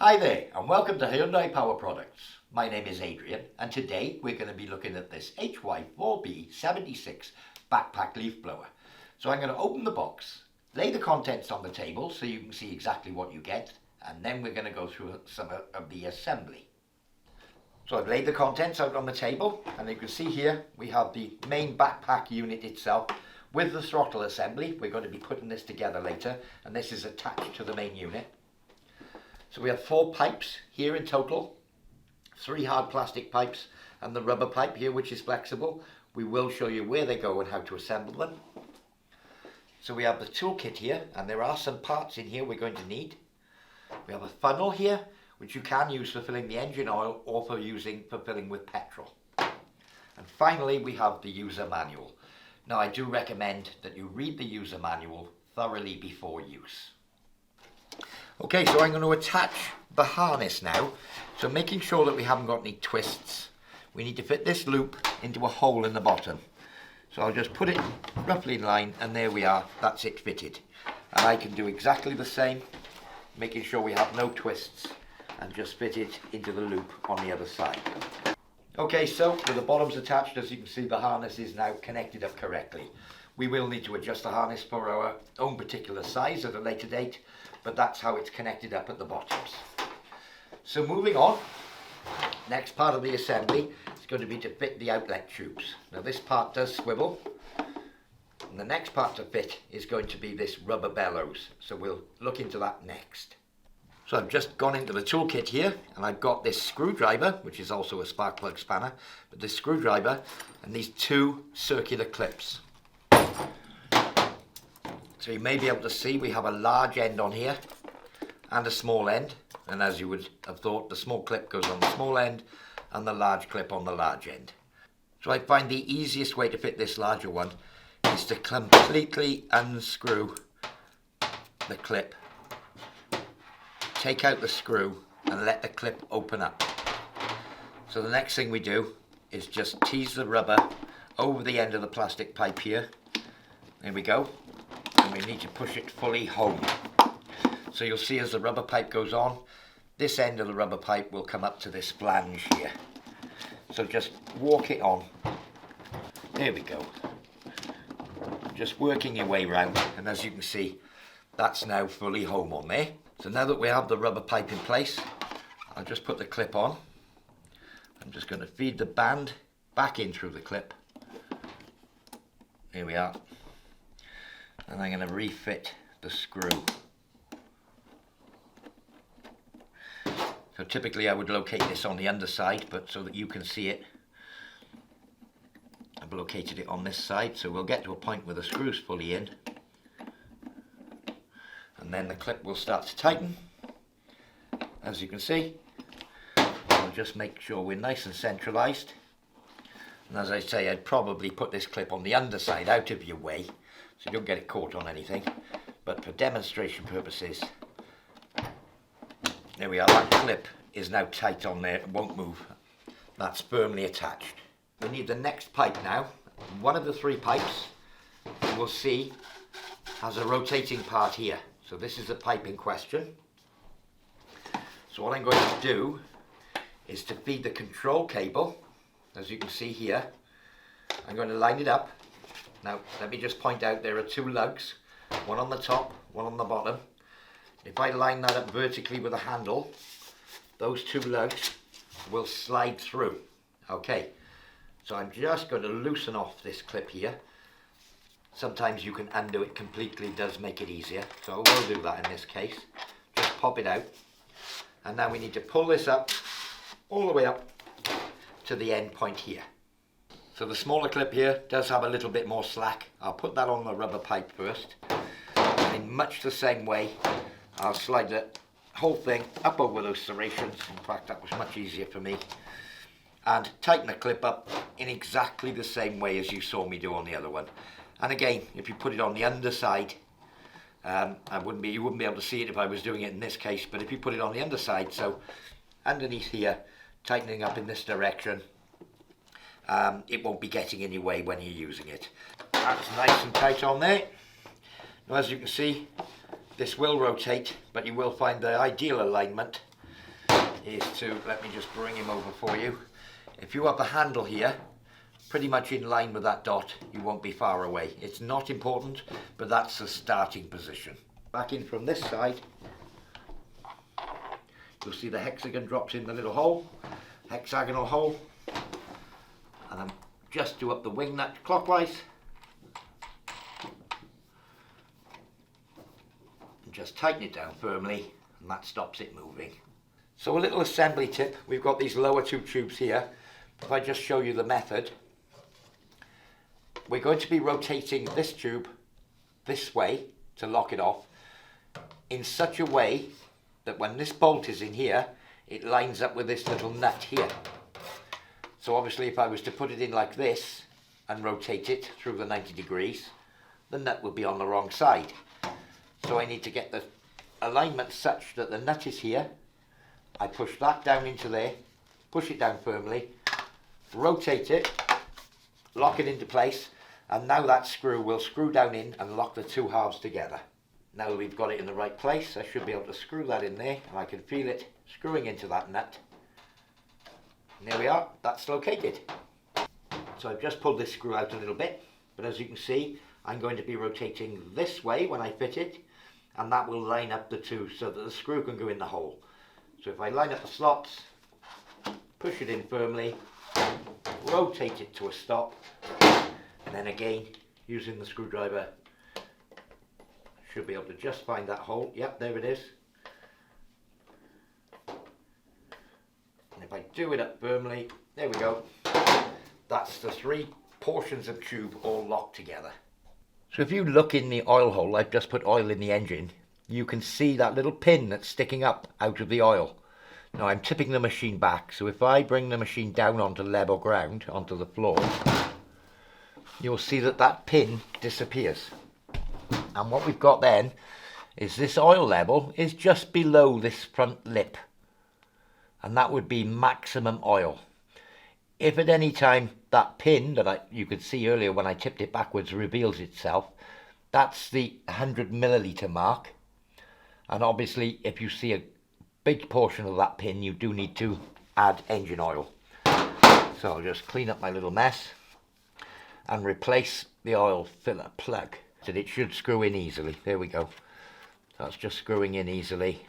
Hi there and welcome to Hyundai Power Products. My name is Adrian and today we're going to be looking at this HY4B76 backpack leaf blower. So I'm going to open the box, lay the contents on the table so you can see exactly what you get, and then we're going to go through some of the assembly. So I've laid the contents out on the table and you can see here we have the main backpack unit itself with the throttle assembly. We're going to be putting this together later and this is attached to the main unit. So we have 4 pipes here in total, 3 hard plastic pipes and the rubber pipe here which is flexible. We will show you where they go and how to assemble them. So we have the toolkit here and there are some parts in here we're going to need. We have a funnel here which you can use for filling the engine oil or for filling with petrol. And finally we have the user manual. Now I do recommend that you read the user manual thoroughly before use. Okay, so I'm going to attach the harness now. So making sure that we haven't got any twists, we need to fit this loop into a hole in the bottom. So I'll just put it roughly in line and there we are, that's it fitted. And I can do exactly the same, making sure we have no twists and just fit it into the loop on the other side. Okay, so with the bottoms attached, as you can see the harness is now connected up correctly. We will need to adjust the harness for our own particular size at a later date, but that's how it's connected up at the bottoms. So moving on, next part of the assembly is going to be to fit the outlet tubes. Now this part does swivel, and the next part to fit is going to be this rubber bellows, so we'll look into that next. So I've just gone into the toolkit here and I've got this screwdriver, which is also a spark plug spanner, but this screwdriver and these 2 circular clips. So you may be able to see we have a large end on here and a small end, and as you would have thought, the small clip goes on the small end and the large clip on the large end. So I find the easiest way to fit this larger one is to completely unscrew the clip, take out the screw and let the clip open up. So the next thing we do is just tease the rubber over the end of the plastic pipe here. There we go. And we need to push it fully home. So you'll see as the rubber pipe goes on, this end of the rubber pipe will come up to this flange here. So just walk it on. There we go. Just working your way round, and as you can see, that's now fully home on there. So now that we have the rubber pipe in place, I'll just put the clip on. I'm just going to feed the band back in through the clip. Here we are. And I'm going to refit the screw. So typically I would locate this on the underside, but so that you can see it, I've located it on this side, so we'll get to a point where the screw's fully in. And then the clip will start to tighten. As you can see, we'll just make sure we're nice and centralized. And as I say, I'd probably put this clip on the underside out of your way, so you don't get it caught on anything. But for demonstration purposes, there we are, that clip is now tight on there, it won't move. That's firmly attached. We need the next pipe now. One of the 3 pipes, you will see, has a rotating part here. So this is the pipe in question. So what I'm going to do is to feed the control cable, as you can see here. I'm going to line it up. Now let me just point out there are 2 lugs, one on the top, one on the bottom. If I line that up vertically with a handle, those 2 lugs will slide through. Okay, so I'm just going to loosen off this clip here. Sometimes you can undo it completely, it does make it easier, so I will do that in this case. Just pop it out, and now we need to pull this up, all the way up to the end point here. So the smaller clip here does have a little bit more slack. I'll put that on the rubber pipe first, and in much the same way I'll slide the whole thing up over those serrations. In fact, that was much easier for me, and tighten the clip up in exactly the same way as you saw me do on the other one. And again, if you put it on the underside, you wouldn't be able to see it if I was doing it in this case, but if you put it on the underside, so underneath here, tightening up in this direction, it won't be getting in your way when you're using it. That's nice and tight on there. Now as you can see, this will rotate, but you will find the ideal alignment is to, let me just bring him over for you. If you have the handle here, pretty much in line with that dot, you won't be far away. It's not important, but that's the starting position. Back in from this side, you'll see the hexagon drops in the little hole, hexagonal hole, and I'm just do up the wing nut clockwise, and just tighten it down firmly, and that stops it moving. So a little assembly tip, we've got these lower two tubes here. If I just show you the method, we're going to be rotating this tube this way to lock it off in such a way that when this bolt is in here, it lines up with this little nut here. So obviously if I was to put it in like this and rotate it through the 90 degrees, the nut would be on the wrong side. So I need to get the alignment such that the nut is here. I push that down into there, push it down firmly, rotate it, lock it into place, and now that screw will screw down in and lock the two halves together. Now that we've got it in the right place, I should be able to screw that in there, and I can feel it screwing into that nut. And there we are, that's located. So I've just pulled this screw out a little bit, but as you can see, I'm going to be rotating this way when I fit it, and that will line up the two so that the screw can go in the hole. So if I line up the slots, push it in firmly, rotate it to a stop, and then again, using the screwdriver, should be able to just find that hole. Yep, there it is. And if I do it up firmly, there we go. That's the three portions of tube all locked together. So if you look in the oil hole, I've just put oil in the engine, you can see that little pin that's sticking up out of the oil. Now I'm tipping the machine back, so if I bring the machine down onto level ground, onto the floor, you'll see that that pin disappears. And what we've got then is this oil level is just below this front lip, and that would be maximum oil. If at any time that pin that you could see earlier when I tipped it backwards reveals itself, that's the 100 milliliter mark. And obviously if you see a big portion of that pin, you do need to add engine oil. So I'll just clean up my little mess and replace the oil filler plug. So it should screw in easily. There we go. So it's just screwing in easily.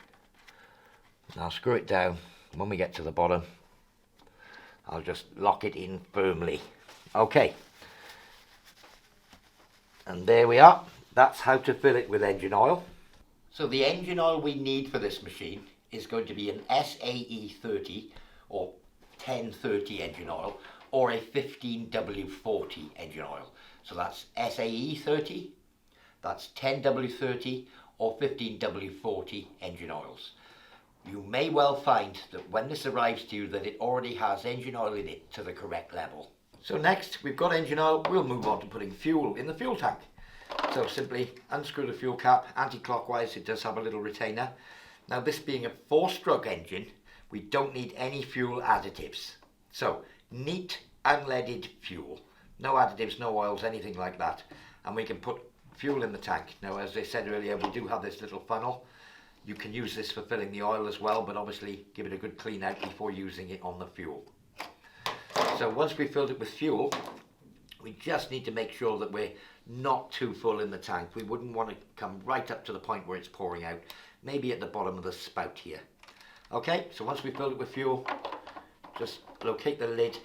And I'll screw it down. When we get to the bottom, I'll just lock it in firmly. Okay. And there we are. That's how to fill it with engine oil. So the engine oil we need for this machine is going to be an SAE 30 or 1030 engine oil, or a 15W40 engine oil. So that's SAE 30, that's 10W30 or 15W40 engine oils. You may well find that when this arrives to you that it already has engine oil in it to the correct level. So next we've got engine oil, we'll move on to putting fuel in the fuel tank. So simply unscrew the fuel cap anti-clockwise. It does have a little retainer. Now this being a 4-stroke engine, we don't need any fuel additives. So neat unleaded fuel, no additives, no oils, anything like that, and we can put fuel in the tank. Now as I said earlier, we do have this little funnel. You can use this for filling the oil as well, but obviously give it a good clean out before using it on the fuel. So once we've filled it with fuel, we just need to make sure that we're not too full in the tank. We wouldn't want to come right up to the point where it's pouring out, maybe at the bottom of the spout here. Okay, so once we've filled it with fuel, just locate the lid,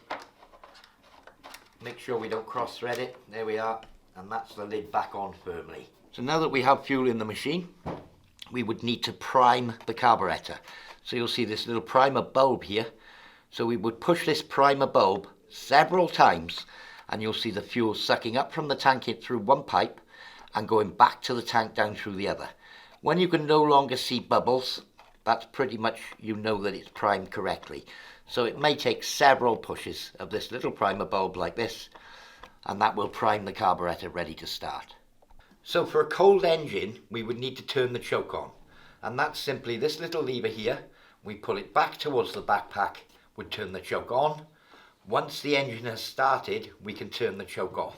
make sure we don't cross thread it, there we are, and that's the lid back on firmly. So now that we have fuel in the machine, we would need to prime the carburettor. So you'll see this little primer bulb here. So we would push this primer bulb several times, and you'll see the fuel sucking up from the tank in through one pipe and going back to the tank down through the other. When you can no longer see bubbles, that's pretty much, you know that it's primed correctly. So it may take several pushes of this little primer bulb like this, and that will prime the carburettor ready to start. So for a cold engine, we would need to turn the choke on, and that's simply this little lever here. We pull it back towards the backpack, would turn the choke on. Once the engine has started, we can turn the choke off.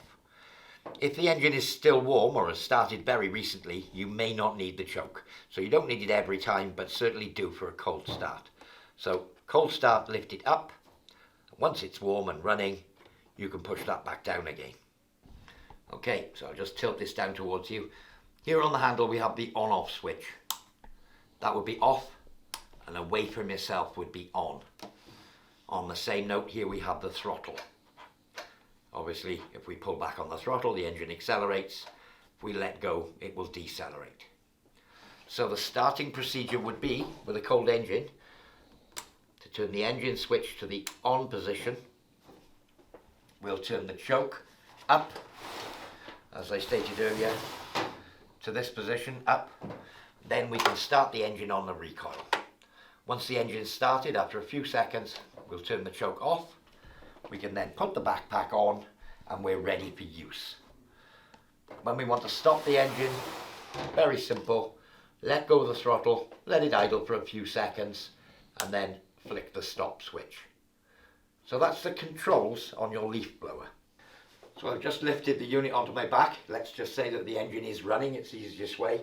If the engine is still warm or has started very recently, you may not need the choke. So you don't need it every time, but certainly do for a cold start. So cold start, lift it up. Once it's warm and running, you can push that back down again. Okay, so I'll just tilt this down towards you. Here on the handle we have the on-off switch. That would be off, and away from yourself would be on. On the same note, here we have the throttle. Obviously, if we pull back on the throttle, the engine accelerates. If we let go, it will decelerate. So the starting procedure would be, with a cold engine, to turn the engine switch to the on position. We'll turn the choke up, as I stated earlier, to this position, up. Then we can start the engine on the recoil. Once the engine's started, after a few seconds, we'll turn the choke off. We can then put the backpack on and we're ready for use. When we want to stop the engine, very simple. Let go of the throttle, let it idle for a few seconds, and then flick the stop switch. So that's the controls on your leaf blower. So I've just lifted the unit onto my back. Let's just say that the engine is running, it's the easiest way.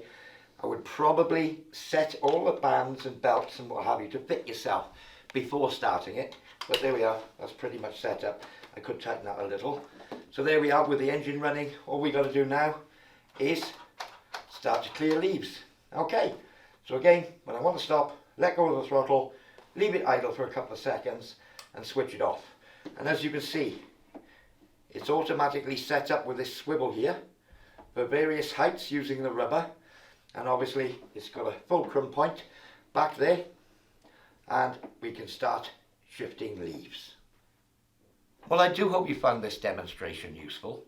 I would probably set all the bands and belts and what have you to fit yourself before starting it. But there we are, that's pretty much set up. I could tighten that a little. So there we are with the engine running. All we got to do now is start to clear leaves. Okay, so again, when I want to stop, let go of the throttle, leave it idle for a couple of seconds and switch it off. And as you can see, it's automatically set up with this swivel here for various heights using the rubber. And obviously it's got a fulcrum point back there, and we can start shifting leaves. Well, I do hope you found this demonstration useful.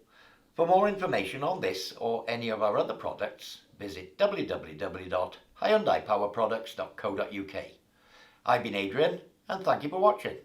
For more information on this or any of our other products, visit www.hyundaipowerproducts.co.uk. I've been Adrian, and thank you for watching.